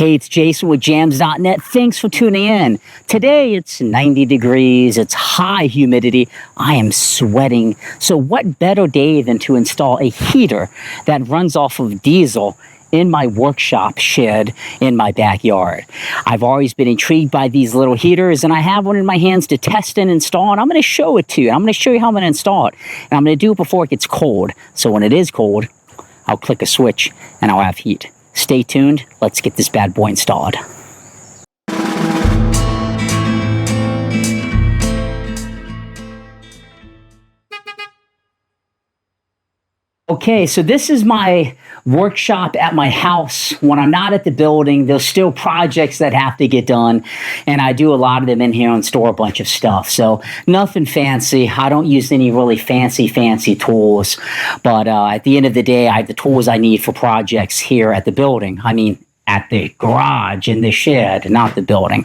Hey, it's Jason with JamzDOTnet. Thanks for tuning in. Today it's 90 degrees, it's high humidity, I am sweating. So what better day than to install a heater that runs off of diesel in my workshop shed in my backyard. I've always been intrigued by these little heaters, and I have one in my hands to test and install, and I'm going to show it to you. I'm going to show you how I'm going to install it, and I'm going to do it before it gets cold. So when it is cold, I'll click a switch and I'll have heat. Stay tuned. Let's get this bad boy installed. Okay, so this is my workshop at my house. When I'm not at the building, there's still projects that have to get done, and I do a lot of them in here and store a bunch of stuff. So nothing fancy. I don't use any really fancy tools, but at the end of the day, I have the tools I need for projects here at the building. I mean, at the garage, in the shed, not the building.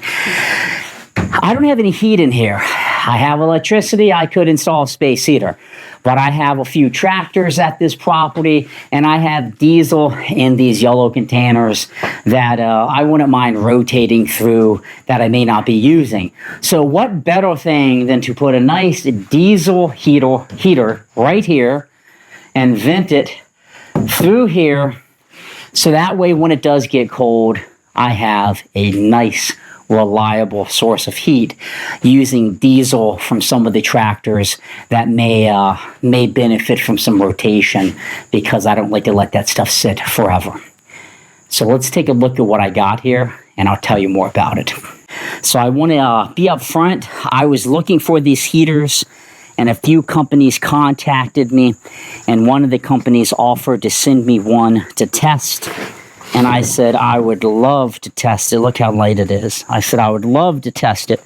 I don't have any heat in here. I have electricity. I could install a space heater, but I have a few tractors at this property, and I have diesel in these yellow containers that I wouldn't mind rotating through that I may not be using. So what better thing than to put a nice diesel heater right here and vent it through here, so that way when it does get cold, I have a nice reliable source of heat using diesel from some of the tractors that may benefit from some rotation, because I don't like to let that stuff sit forever. So let's take a look at what I got here, and I'll tell you more about it. So I want to be up front. I was looking for these heaters, and a few companies contacted me, and one of the companies offered to send me one to test. And I said, I would love to test it. Look how light it is. I said, I would love to test it.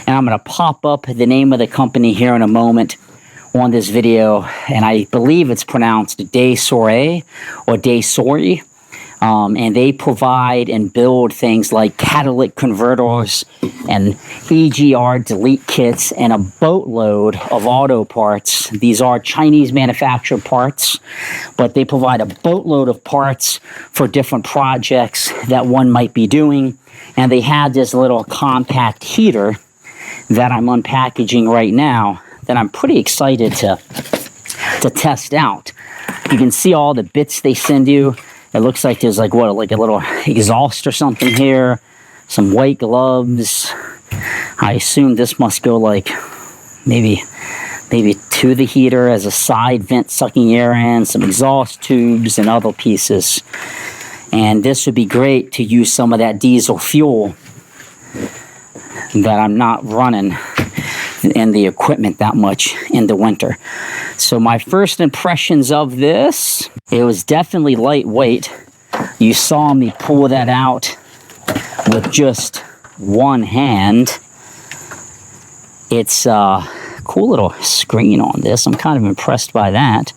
And I'm going to pop up the name of the company here in a moment on this video. And I believe it's pronounced Daysyore or Daysyore. And they provide and build things like catalytic converters and EGR delete kits and a boatload of auto parts. These are Chinese manufactured parts, but they provide a boatload of parts for different projects that one might be doing. And they had this little compact heater that I'm unpackaging right now that I'm pretty excited to test out. You can see all the bits they send you. It looks like there's like a little exhaust or something here, some white gloves. I assume this must go like maybe to the heater as a side vent sucking air in, some exhaust tubes and other pieces. And this would be great to use some of that diesel fuel that I'm not running in the equipment that much in the winter. So my first impressions of this, it was definitely lightweight. You saw me pull that out with just one hand. It's a cool little screen on this. I'm kind of impressed by that.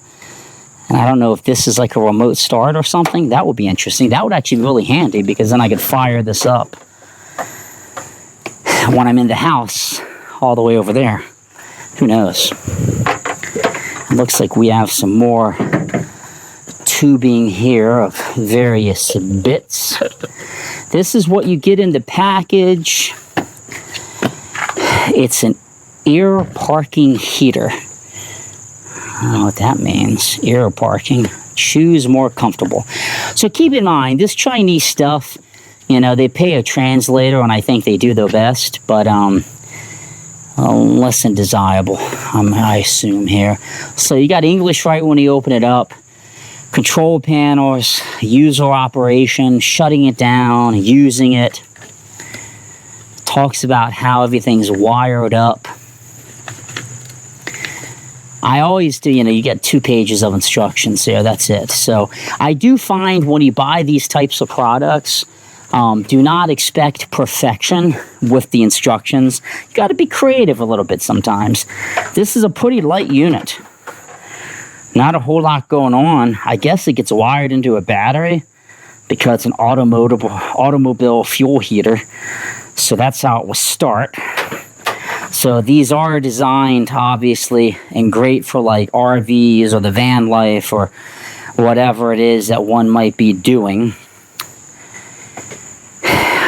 And I don't know if this is like a remote start or something. That would be interesting. That would actually be really handy, because then I could fire this up when I'm in the house all the way over there. Who knows? It looks like we have some more tubing here of various bits. This is what you get in the package. It's an ear parking heater. I don't know what that means. Ear parking. Choose more comfortable. So keep in mind, this Chinese stuff, you know, they pay a translator, and I think they do their best, but less than desirable, I assume here. So you got English right when you open it up. Control panels, user operation, shutting it down, using it. Talks about how everything's wired up. I always do, you get 2 pages of instructions there, that's it. So I do find when you buy these types of products, do not expect perfection with the instructions. You got to be creative a little bit sometimes. This is a pretty light unit. Not a whole lot going on. I guess it gets wired into a battery because it's an automobile fuel heater. So that's how it will start. So these are designed, obviously, and great for like RVs or the van life or whatever it is that one might be doing.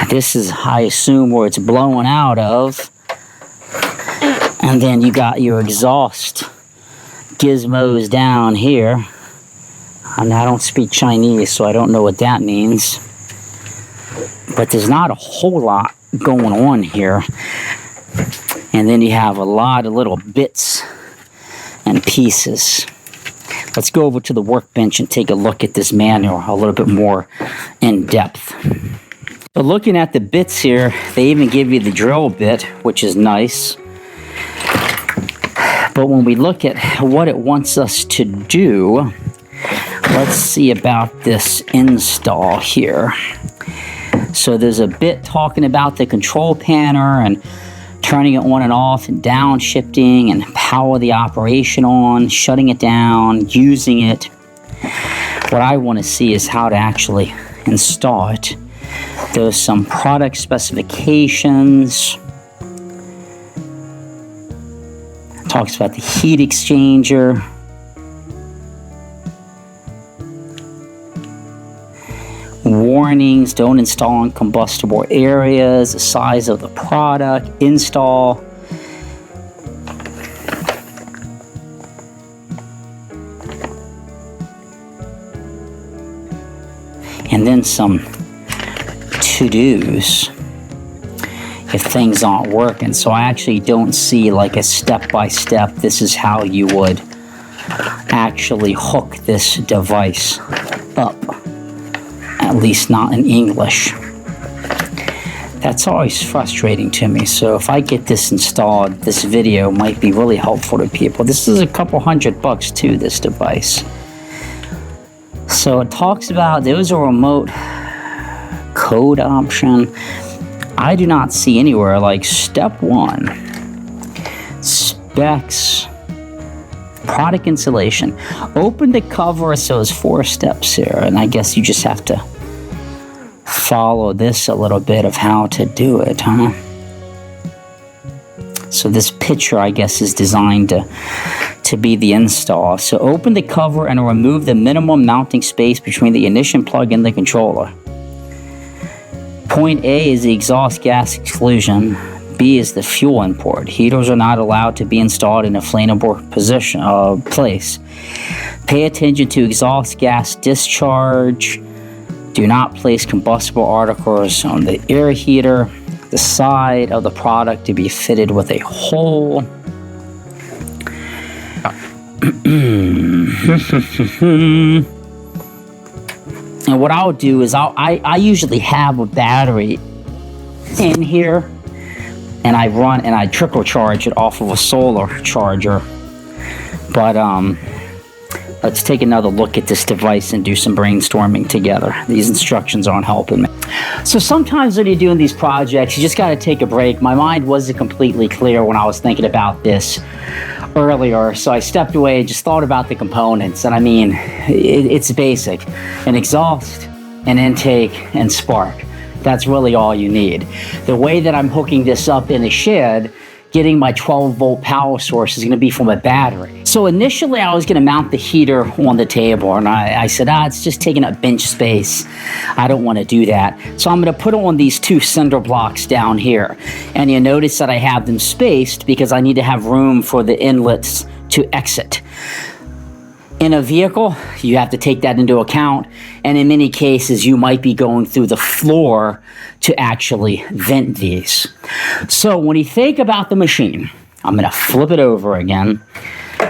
This is, I assume, where it's blowing out of. And then you got your exhaust gizmos down here. And I don't speak Chinese, so I don't know what that means. But there's not a whole lot going on here. And then you have a lot of little bits and pieces. Let's go over to the workbench and take a look at this manual a little bit more in depth. So looking at the bits here, they even give you the drill bit, which is nice. But when we look at what it wants us to do, let's see about this install here. So there's a bit talking about the control panel and turning it on and off and downshifting and power the operation on, shutting it down, using it. What I want to see is how to actually install it. There's some product specifications. It talks about the heat exchanger. Warnings, don't install in combustible areas, the size of the product, install. And then some to-dos if things aren't working. So I actually don't see like a step-by-step, this is how you would actually hook this device up. At least not in English. That's always frustrating to me. So if I get this installed, this video might be really helpful to people. This is a couple $100 too, this device. So it talks about there's a remote code option. I do not see anywhere like step 1, specs, product installation. Open the cover, so it's 4 steps here, and I guess you just have to follow this a little bit of how to do it, huh? So this picture, I guess, is designed to be the install. So open the cover and remove the minimum mounting space between the ignition plug and the controller. Point A is the exhaust gas exclusion. B is the fuel import. Heaters are not allowed to be installed in a flammable place. Pay attention to exhaust gas discharge. Do not place combustible articles on the air heater. The side of the product to be fitted with a hole. And what I'll do is I usually have a battery in here, and I trickle charge it off of a solar charger. But let's take another look at this device and do some brainstorming together. These instructions aren't helping me. So sometimes when you're doing these projects, you just got to take a break. My mind wasn't completely clear when I was thinking about this earlier, so I stepped away and just thought about the components. And I mean, it's basic. An exhaust, an intake, and spark. That's really all you need. The way that I'm hooking this up in a shed, getting my 12-volt power source is going to be from a battery. So initially I was going to mount the heater on the table, and I said, it's just taking up bench space. I don't want to do that. So I'm going to put on these 2 cinder blocks down here. And you notice that I have them spaced because I need to have room for the inlets to exit. In a vehicle, you have to take that into account, and in many cases, you might be going through the floor to actually vent these. So when you think about the machine, I'm going to flip it over again,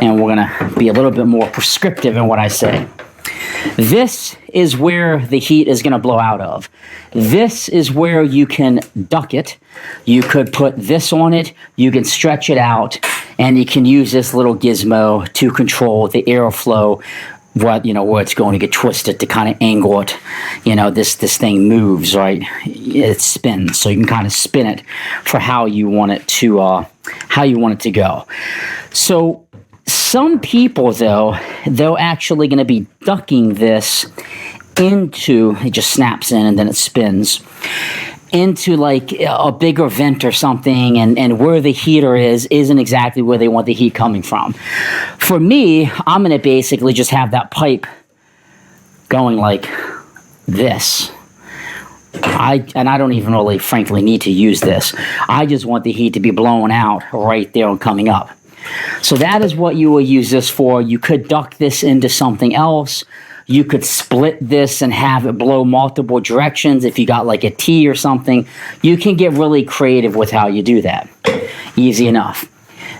and we're going to be a little bit more prescriptive in what I say. This is where the heat is going to blow out of. This is where you can duck it. You could put this on it, you can stretch it out, and you can use this little gizmo to control the airflow, where it's going to get twisted to kind of angle it. This thing moves, right? It spins, so you can kind of spin it for how you want it to go. So some people, though, they're actually going to be ducking this into, it just snaps in and then it spins, into like a bigger vent or something, and where the heater isn't exactly where they want the heat coming from. For me, I'm going to basically just have that pipe going like this, And I don't even really, frankly, need to use this. I just want the heat to be blown out right there and coming up. So that is what you will use this for. You could duct this into something else. You could split this and have it blow multiple directions if you got like a T or something. You can get really creative with how you do that. Easy enough.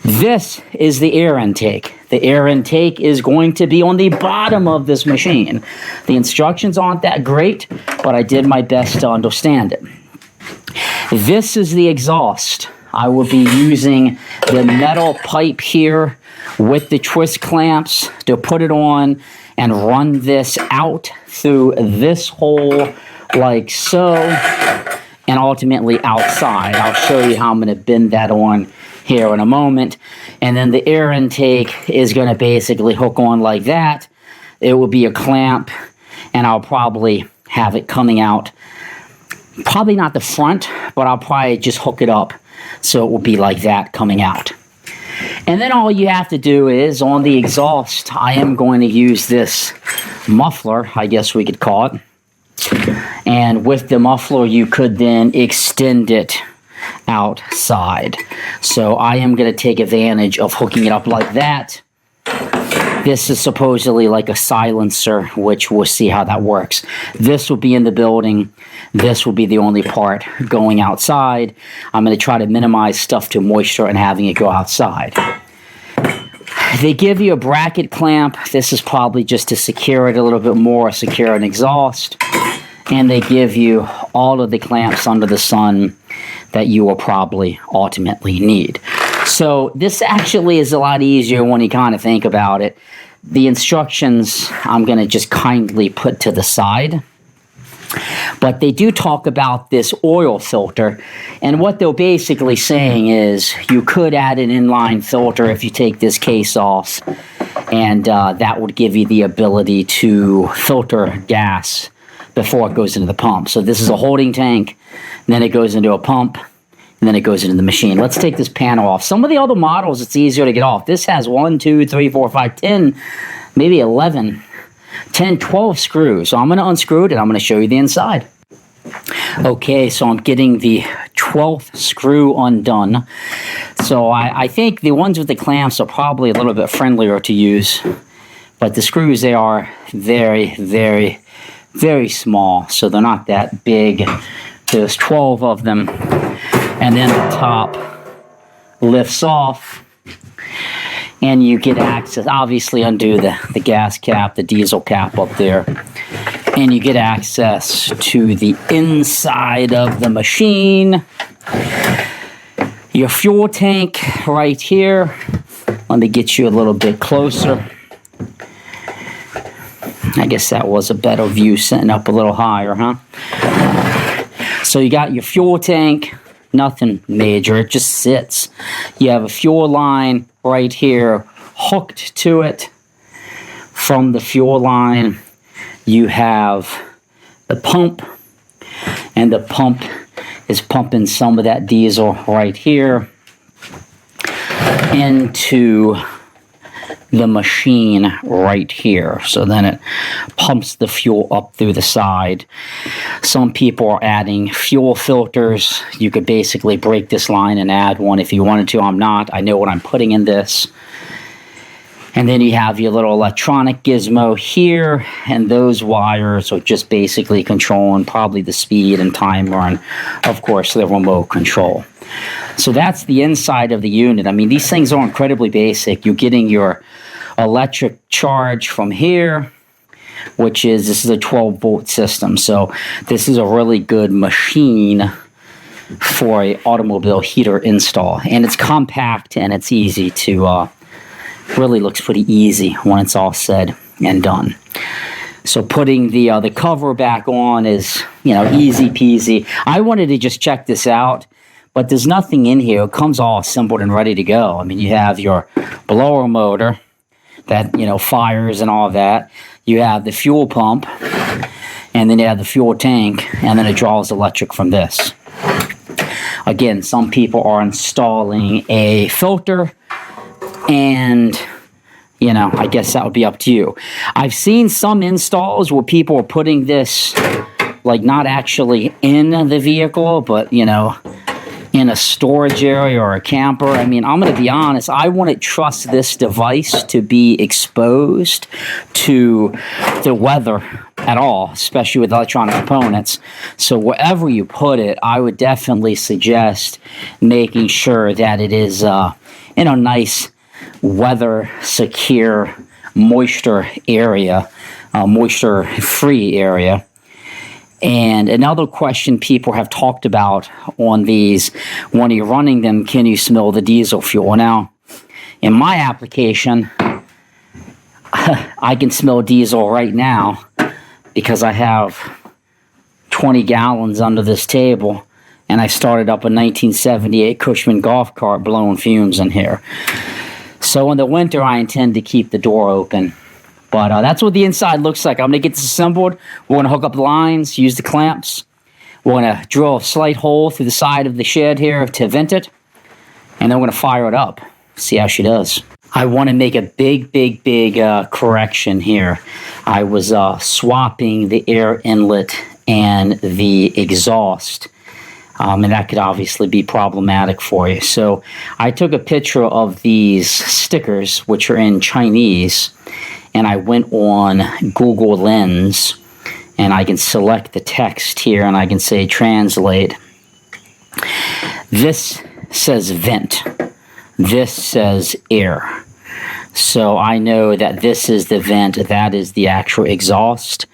This is the air intake. The air intake is going to be on the bottom of this machine. The instructions aren't that great, but I did my best to understand it. This is the exhaust. I will be using the metal pipe here with the twist clamps to put it on and run this out through this hole like so, and ultimately outside. I'll show you how I'm going to bend that on here in a moment. And then the air intake is going to basically hook on like that. It will be a clamp, and I'll probably have it coming out, probably not the front, but I'll probably just hook it up so it will be like that coming out. And then all you have to do is, on the exhaust, I am going to use this muffler, I guess we could call it. And with the muffler, you could then extend it outside. So I am going to take advantage of hooking it up like that. This is supposedly like a silencer, which we'll see how that works. This will be in the building. This will be the only part going outside. I'm going to try to minimize stuff to moisture and having it go outside. They give you a bracket clamp. This is probably just to secure it a little bit more, secure an exhaust. And they give you all of the clamps under the sun that you will probably ultimately need. So this actually is a lot easier when you kind of think about it. The instructions I'm going to just kindly put to the side. But they do talk about this oil filter. And what they're basically saying is you could add an inline filter if you take this case off. And that would give you the ability to filter gas before it goes into the pump. So this is a holding tank, then it goes into a pump, and then it goes into the machine. Let's take this panel off. Some of the other models, it's easier to get off. This has 1, 2, 3, 4, 5, 10, maybe 11, 10, 12 screws. So I'm going to unscrew it, and I'm going to show you the inside. Okay, so I'm getting the 12th screw undone. So I think the ones with the clamps are probably a little bit friendlier to use. But the screws, they are very, very, very small. So they're not that big. There's 12 of them. And then the top lifts off, and you get access. Obviously, undo the gas cap, the diesel cap up there, and you get access to the inside of the machine. Your fuel tank right here. Let me get you a little bit closer. I guess that was a better view, sitting up a little higher, huh? So you got your fuel tank. Nothing major, it just sits. You have a fuel line right here hooked to it. From the fuel line, you have the pump, and the pump is pumping some of that diesel right here into the machine right here. So then it pumps the fuel up through the side. Some people are adding fuel filters. You could basically break this line and add one if you wanted to. I'm not. I know what I'm putting in this. And then you have your little electronic gizmo here, and those wires are just basically controlling probably the speed and timer, and of course the remote control. So that's the inside of the unit. I mean, these things are incredibly basic. You're getting your electric charge from here, this is a 12-volt system. So this is a really good machine for an automobile heater install. And it's compact, and it's easy to, really looks pretty easy when it's all said and done. So putting the cover back on is, easy peasy. I wanted to just check this out. But there's nothing in here. It comes all assembled and ready to go. I mean, you have your blower motor that, fires and all of that. You have the fuel pump, and then you have the fuel tank, and then it draws electric from this. Again, some people are installing a filter, and, I guess that would be up to you. I've seen some installs where people are putting this like not actually in the vehicle, but, you know, in a storage area or a camper. I mean, I'm going to be honest, I wouldn't trust this device to be exposed to the weather at all, especially with electronic components. So wherever you put it, I would definitely suggest making sure that it is in a nice weather secure moisture area, moisture free area. And another question people have talked about on these, when you're running them, can you smell the diesel fuel? Now, in my application, I can smell diesel right now because I have 20 gallons under this table, and I started up a 1978 Cushman golf cart blowing fumes in here. So in the winter, I intend to keep the door open. But that's what the inside looks like. I'm going to get this assembled. We're going to hook up the lines, use the clamps. We're going to drill a slight hole through the side of the shed here to vent it. And then we're going to fire it up, see how she does. I want to make a big correction here. I was swapping the air inlet and the exhaust. And that could obviously be problematic for you. So I took a picture of these stickers, which are in Chinese. And I went on Google Lens, and I can select the text here, and I can say translate. This says vent. This says air. So I know that this is the vent, that is the actual exhaust.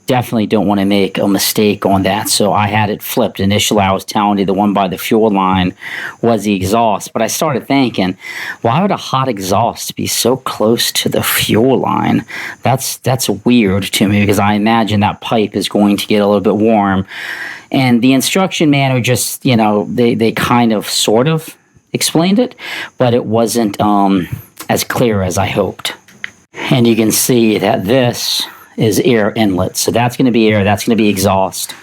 Definitely don't want to make a mistake on that, so I had it flipped. Initially, I was telling you the one by the fuel line was the exhaust, but I started thinking, why would a hot exhaust be so close to the fuel line? That's weird to me, because I imagine that pipe is going to get a little bit warm. And the instruction manual just, you know, they kind of sort of explained it, but it wasn't as clear as I hoped. And you can see that this is air inlet. So that's going to be air, that's going to be exhaust.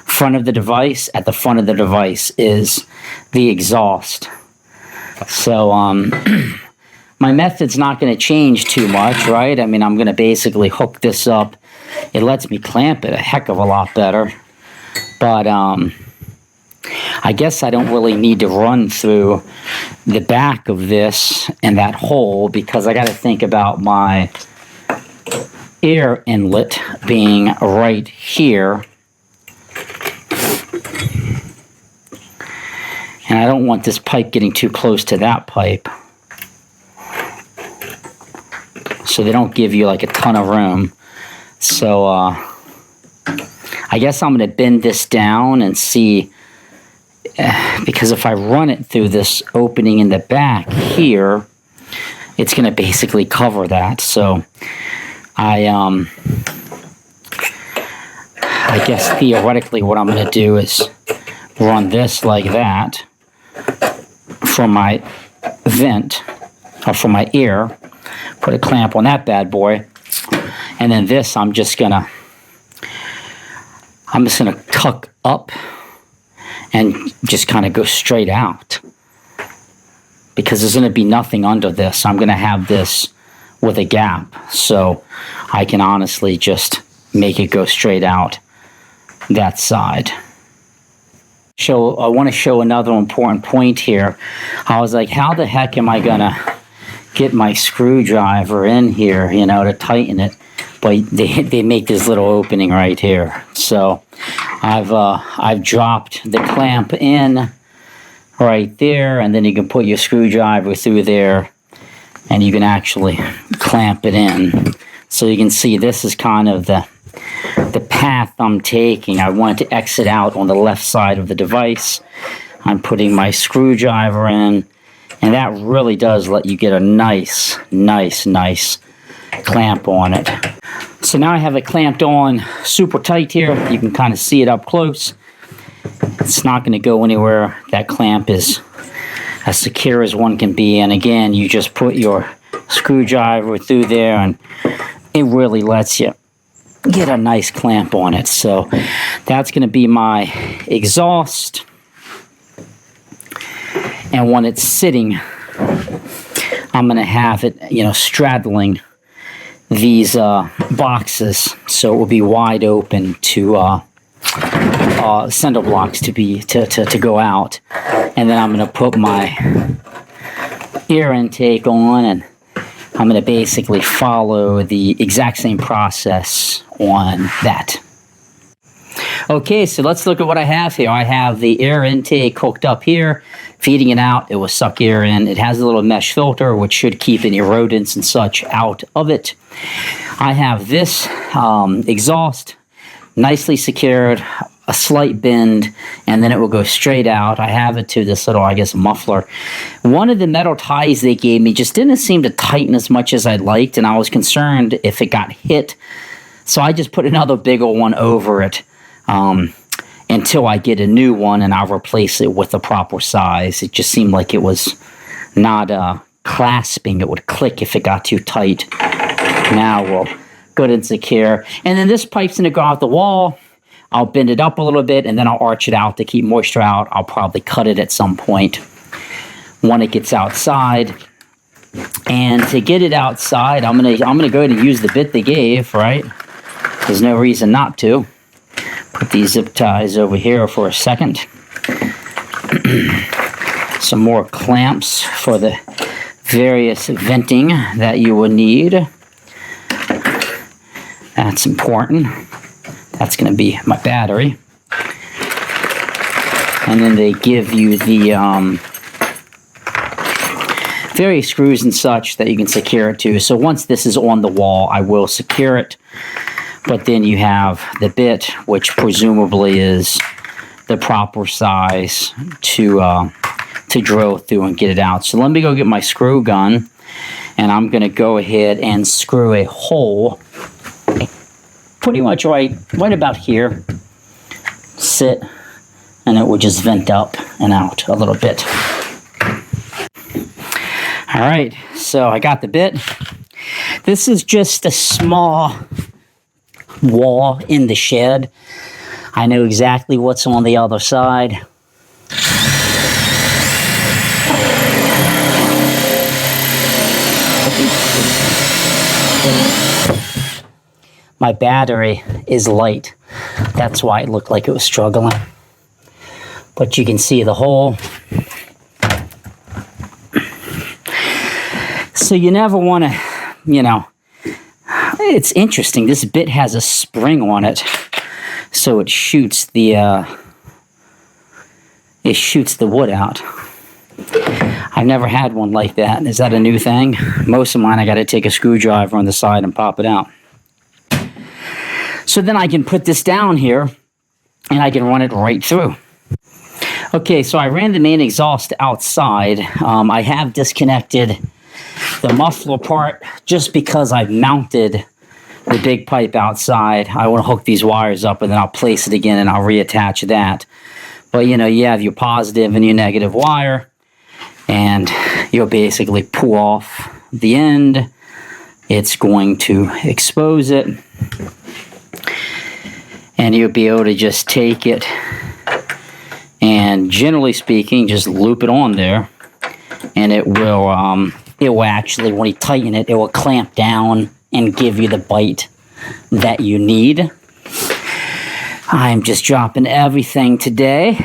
Front of the device, at the front of the device is the exhaust. So my method's not going to change too much, right? I mean, I'm going to basically hook this up. It lets me clamp it a heck of a lot better. But I guess I don't really need to run through the back of this and that hole, because I got to think about my air inlet being right here. And I don't want this pipe getting too close to that pipe, so they don't give you like a ton of room. So I guess I'm going to bend this down and see, because if I run it through this opening in the back here, it's going to basically cover that. So I guess theoretically what I'm going to do is run this like that from my vent, or from my air, put a clamp on that bad boy, and then this I'm just gonna tuck up and just kind of go straight out, because there's going to be nothing under this. I'm going to have this with a gap, so I can honestly just make it go straight out that side. So I want to show another important point here. I was like, how the heck am I gonna get my screwdriver in here, you know, to tighten it? But they make this little opening right here. So I've dropped the clamp in right there, and then you can put your screwdriver through there, and you can actually clamp it in. So you can see this is kind of the path I'm taking. I want to exit out on the left side of the device. I'm putting my screwdriver in, and that really does let you get a nice clamp on it. So now I have it clamped on super tight here. You can kind of see it up close. It's not going to go anywhere. That clamp is as secure as one can be, and again, you just put your screwdriver through there, and it really lets you get a nice clamp on it. So that's going to be my exhaust, and when it's sitting, I'm going to have it, you know, straddling these boxes, so it will be wide open to cinder blocks to go out. And then I'm going to put my air intake on, and I'm going to basically follow the exact same process on that. Okay, so let's look at what I have here. I have the air intake hooked up here, feeding it out. It will suck air in. It has a little mesh filter, which should keep any rodents and such out of it. I have this exhaust nicely secured, a slight bend, and then it will go straight out. I have it to this little, I guess, muffler. One of the metal ties they gave me just didn't seem to tighten as much as I'd liked, and I was concerned if it got hit. So I just put another bigger one over it until I get a new one, and I'll replace it with the proper size. It just seemed like it was not clasping. It would click if it got too tight. Now we'll good and secure. And then this pipe's going to go out the wall. I'll bend it up a little bit, and then I'll arch it out to keep moisture out. I'll probably cut it at some point when it gets outside. And to get it outside, I'm gonna go ahead and use the bit they gave, right? There's no reason not to. Put these zip ties over here for a second. Some more clamps for the various venting that you will need. That's important. That's going to be my battery. And then they give you the various screws and such that you can secure it to. So once this is on the wall, I will secure it. But then you have the bit, which presumably is the proper size to drill through and get it out. So let me go get my screw gun, and I'm going to go ahead and screw a hole pretty much right about here. Sit, and it will just vent up and out a little bit. All right, so I got the bit. This is just a small wall in the shed. I know exactly what's on the other side. My battery is light. That's why it looked like it was struggling. But you can see the hole. So you never want to, it's interesting. This bit has a spring on it, so it shoots the wood out. I've never had one like that. Is that a new thing? Most of mine, I got to take a screwdriver on the side and pop it out. So then I can put this down here, and I can run it right through. Okay, so I ran the main exhaust outside. I have disconnected the muffler part just because I've mounted the big pipe outside. I want to hook these wires up, and then I'll place it again, and I'll reattach that. But, you have your positive and your negative wire, and you'll basically pull off the end. It's going to expose it. And you'll be able to just take it and, generally speaking, just loop it on there. And it will actually, when you tighten it, it will clamp down and give you the bite that you need. I'm just dropping everything today.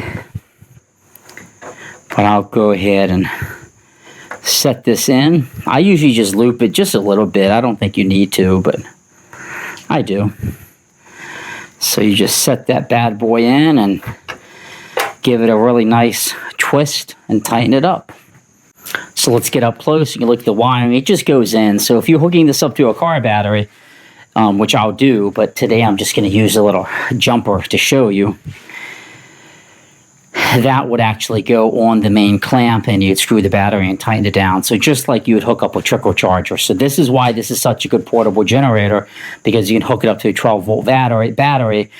But I'll go ahead and set this in. I usually just loop it just a little bit. I don't think you need to, but I do. So you just set that bad boy in and give it a really nice twist and tighten it up. So let's get up close. You can look at the wiring. It just goes in. So if you're hooking this up to a car battery, which I'll do, but today I'm just going to use a little jumper to show you. That would actually go on the main clamp, and you'd screw the battery and tighten it down. So just like you would hook up a trickle charger. So this is why this is such a good portable generator, because you can hook it up to a 12-volt battery,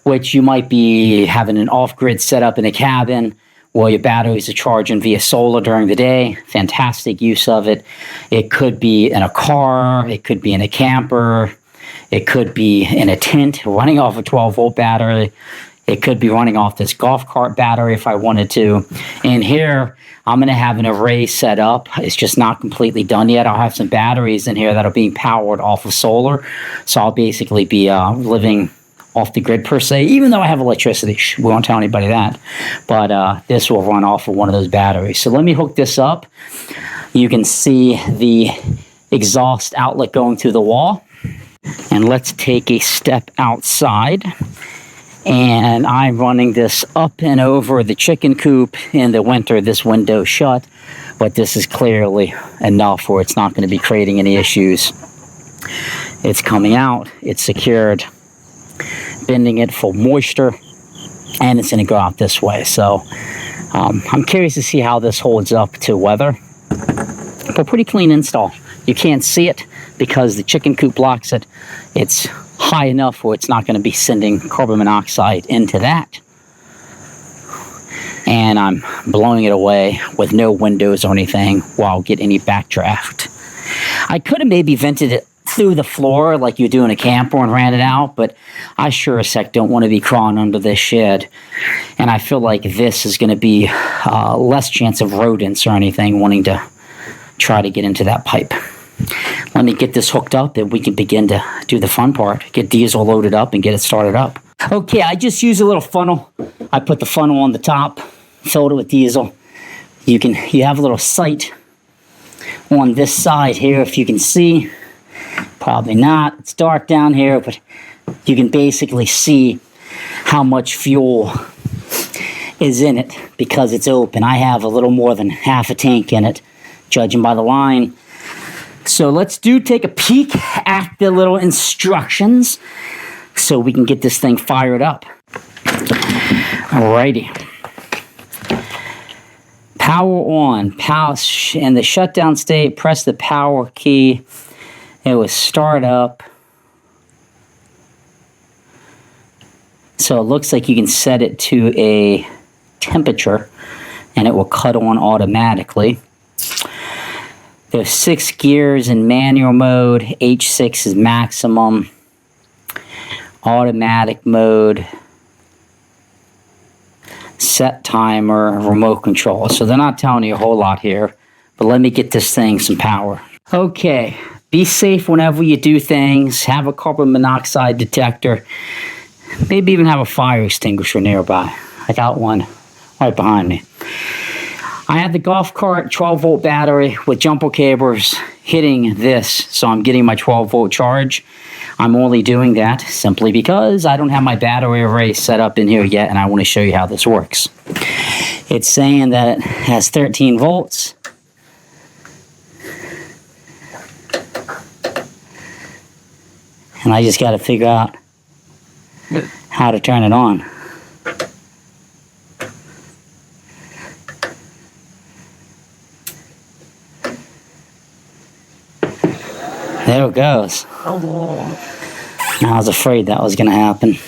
which you might be having an off-grid setup in a cabin, where your batteries are charging via solar during the day. Fantastic use of it. It could be in a car. It could be in a camper. It could be in a tent running off a 12-volt battery. It could be running off this golf cart battery if I wanted to. And here, I'm going to have an array set up. It's just not completely done yet. I'll have some batteries in here that are being powered off of solar. So I'll basically be living off the grid per se, even though I have electricity. We won't tell anybody that. But this will run off of one of those batteries. So let me hook this up. You can see the exhaust outlet going through the wall. And let's take a step outside. And I'm running this up and over the chicken coop. In the winter, this window's shut, but this is clearly enough where it's not going to be creating any issues. It's coming out, it's secured, bending it for moisture, and it's going to go out this way. So I'm curious to see how this holds up to weather. But pretty clean install. You can't see it because the chicken coop blocks it. It's high enough where it's not going to be sending carbon monoxide into that. And I'm blowing it away with no windows or anything while get any backdraft. I could have maybe vented it through the floor like you do in a camper and ran it out, but I sure as heck don't want to be crawling under this shed. And I feel like this is going to be less chance of rodents or anything wanting to try to get into that pipe. Let me get this hooked up and we can begin to do the fun part. Get diesel loaded up and get it started up. Okay, I just used a little funnel. I put the funnel on the top, filled it with diesel. You have a little sight on this side here, if you can see. Probably not. It's dark down here, but you can basically see how much fuel is in it because it's open. I have a little more than half a tank in it, judging by the line. So let's take a peek at the little instructions so we can get this thing fired up. Alrighty. Power on. Power in the shutdown state, press the power key. It will start up. So it looks like you can set it to a temperature and it will cut on automatically. There's 6 gears in manual mode. H6 is maximum. Automatic mode. Set timer. Remote control. So they're not telling you a whole lot here. But let me get this thing some power. Okay. Be safe whenever you do things. Have a carbon monoxide detector. Maybe even have a fire extinguisher nearby. I got one right behind me. I have the golf cart 12-volt battery with jumper cables hitting this, so I'm getting my 12-volt charge. I'm only doing that simply because I don't have my battery array set up in here yet, and I want to show you how this works. It's saying that it has 13 volts. And I just got to figure out how to turn it on. There it goes. I was afraid that was going to happen.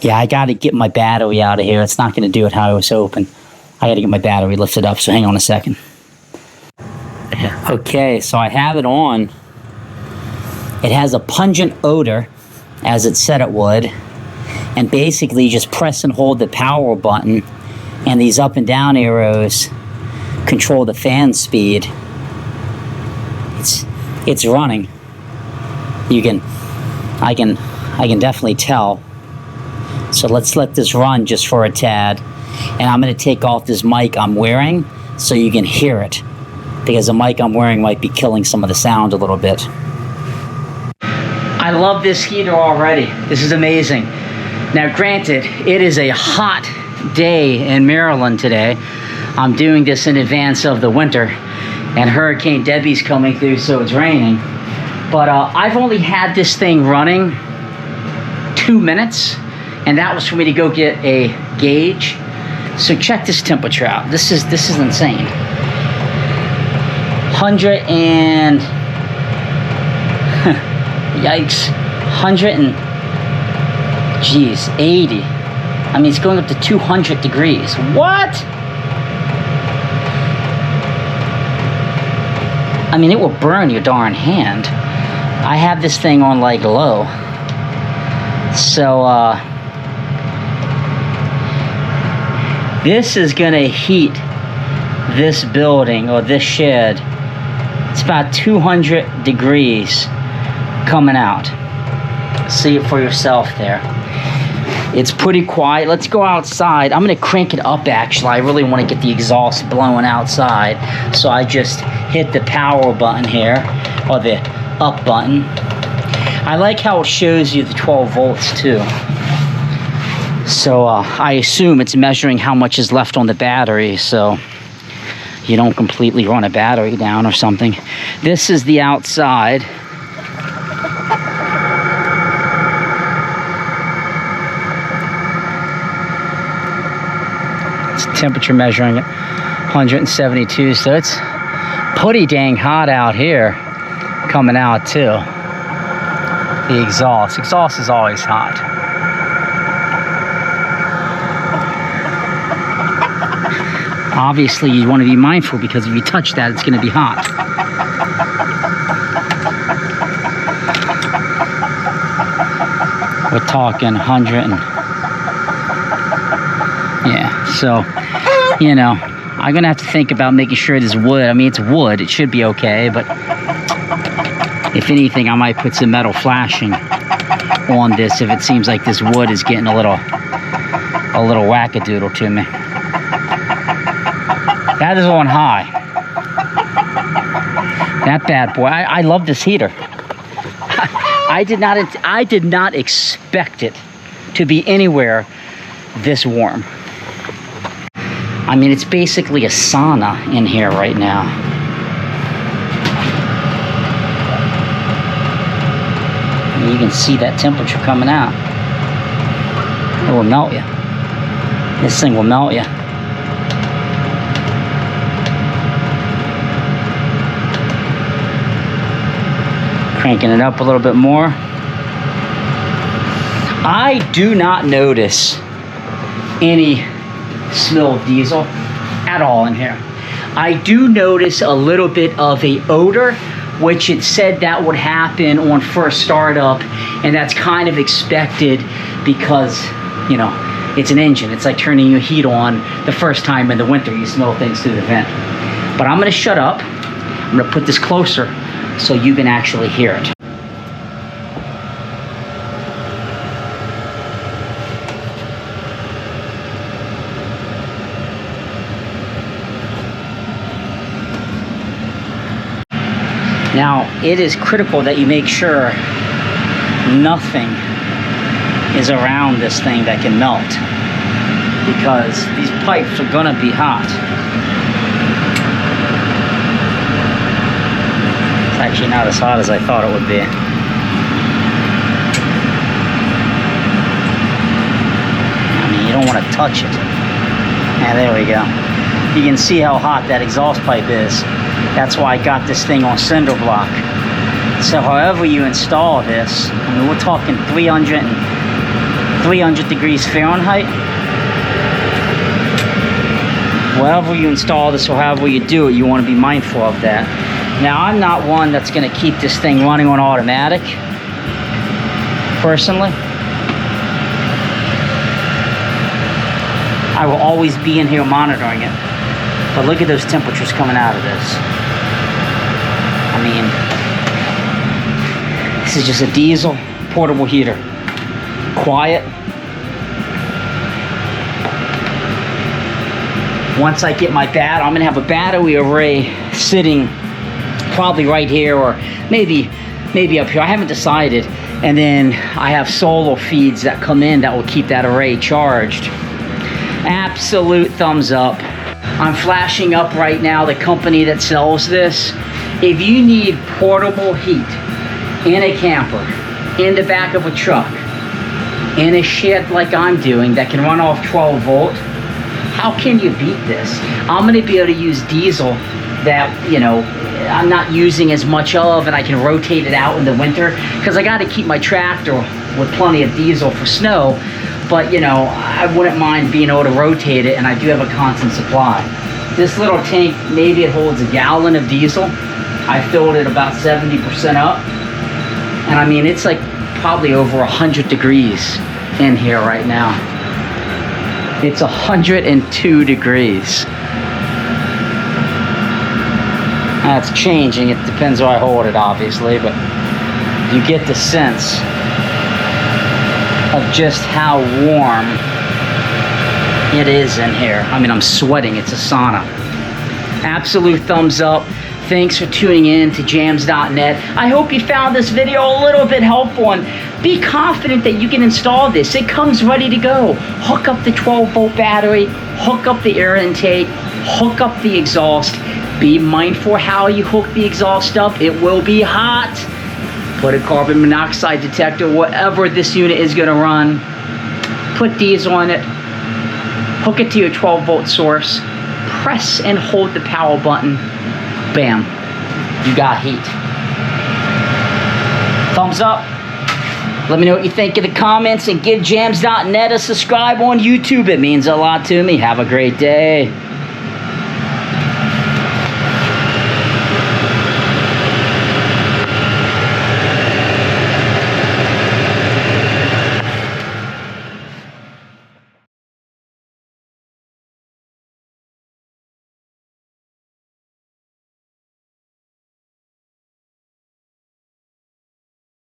Yeah, I got to get my battery out of here. It's not going to do it how it was hoping. I got to get my battery lifted up, so hang on a second. Okay, so I have it on. It has a pungent odor, as it said it would. And basically, just press and hold the power button, and these up and down arrows control the fan speed. It's running. I can definitely tell. So let's let this run just for a tad. And I'm going to take off this mic I'm wearing so you can hear it, because the mic I'm wearing might be killing some of the sound a little bit. I love this heater already. This is amazing. Now granted, it is a hot day in Maryland today. I'm doing this in advance of the winter, and Hurricane Debbie's coming through, so it's raining. But I've only had this thing running 2 minutes, and that was for me to go get a gauge. So check this temperature out. This is insane. 100 and yikes, 80. I mean, it's going up to 200 degrees. What? I mean, it will burn your darn hand. I have this thing on like low. So This is gonna heat this building or this shed. It's about 200 degrees coming out. See it for yourself there. It's pretty quiet. Let's go outside. I'm gonna crank it up actually. I really wanna get the exhaust blowing outside. So I just hit the power button here, or the up button. I like how it shows you the 12 volts too. So I assume it's measuring how much is left on the battery, so you don't completely run a battery down or something. This is the outside. It's temperature measuring at 172, so it's pretty dang hot out here coming out too. The exhaust is always hot. Obviously you want to be mindful because if you touch that it's going to be hot. We're talking 100 and yeah, so you know, I'm gonna have to think about making sure this wood, I mean it's wood, it should be okay, but if anything I might put some metal flashing on this if it seems like this wood is getting a little wackadoodle to me. That is on high. That bad boy. I love this heater. I did not expect it to be anywhere this warm. I mean, it's basically a sauna in here right now. And you can see that temperature coming out. It will melt you. This thing will melt you. Cranking it up a little bit more. I do not notice any smell of diesel at all in here. I do notice a little bit of a odor, which it said that would happen on first startup, and that's kind of expected because, you know, it's an engine. It's like turning your heat on the first time in the winter. You smell things through the vent. But I'm gonna shut up. I'm gonna put this closer so you can actually hear it. Now, it is critical that you make sure nothing is around this thing that can melt, because these pipes are gonna be hot. It's actually not as hot as I thought it would be. I mean, you don't want to touch it. Yeah, there we go. You can see how hot that exhaust pipe is. That's why I got this thing on cinder block. So however you install this, I mean, we're talking 300 degrees Fahrenheit. Wherever you install this or however you do it, you want to be mindful of that. Now, I'm not one that's going to keep this thing running on automatic, personally. I will always be in here monitoring it. But look at those temperatures coming out of this. I mean, this is just a diesel portable heater. Quiet. Once I get my I'm gonna have a battery array sitting probably right here, or maybe up here. I haven't decided. And then I have solar feeds that come in that will keep that array charged. Absolute thumbs up. I'm flashing up right now the company that sells this. If you need portable heat in a camper, in the back of a truck, in a shed like I'm doing that can run off 12 volt, how can you beat this? I'm gonna be able to use diesel that, you know, I'm not using as much of, and I can rotate it out in the winter because I got to keep my tractor with plenty of diesel for snow. But, you know, I wouldn't mind being able to rotate it, and I do have a constant supply. This little tank, maybe it holds a gallon of diesel. I filled it about 70% up. And I mean, it's like probably over 100 degrees in here right now. It's 102 degrees. That's changing. It depends where I hold it, obviously, but you get the sense of just how warm it is in here. I mean, I'm sweating. It's a sauna. Absolute thumbs up. Thanks for tuning in to JamzDOTnet. I hope you found this video a little bit helpful, and be confident that you can install this. It comes ready to go. Hook up the 12-volt battery, hook up the air intake, hook up the exhaust. Be mindful how you hook the exhaust up. It will be hot. Put a carbon monoxide detector, whatever this unit is going to run. Put diesel on it. Hook it to your 12-volt source. Press and hold the power button. Bam. You got heat. Thumbs up. Let me know what you think in the comments, and give JamzDOTnet a subscribe on YouTube. It means a lot to me. Have a great day.